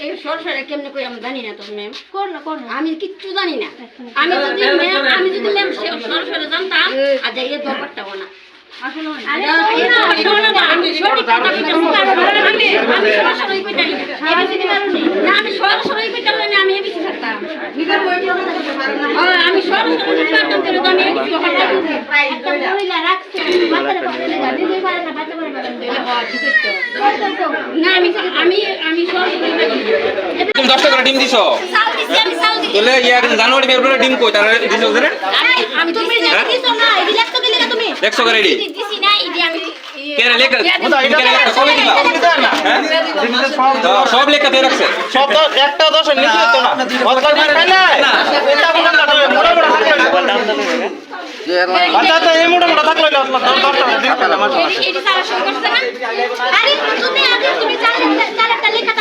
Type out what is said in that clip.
এই সরষেটা কেমনে কই আমি জানি না তো ম্যাম। কোন আমি কিচ্ছু জানি না। আমি যদি ম্যাম সরষেটা জানতাম আর এই ব্যাপারটাও না। আসলে আমি সরাসরি কইতাম না, আমি সরাসরি কইতাম না, আমি এবিসি থাকতাম। আমি সরাসরি পারতাম কিন্তু আমি এবিসি থাকতাম। একটা মহিলা রাখছে বাচ্চারা পাঠালে গাড়ি দিয়ে পারে না বাচ্চা করে পাঠালে না আমি সরাসরি তুমি 10 টাকা ডিম দিছো সাল দিছি, আমি সাল দিছি। তাহলে জানুয়ারি ফেব্রুয়ারি ডিম কই তারা দিছো যে আমি তুমি দিছো না, এই লেখা দিলে তুমি দেখছো করে রেডি দিছি না, এই যে আমি কেন লেখা কবে দিবা হ্যাঁ সব লেখা দিয়ে রাখছে সব তো একটা 10 এর নিচে তো না অতটা খাই না এটা কোন না মোটা মোটা থাকলে আচ্ছা আচ্ছা এই মোটা মোটা থাকলে না 10 টাকা দিন পেলাম এটি সারা শুরু করছে না। আরে তুমি আগে তুমি চার একটা লেখা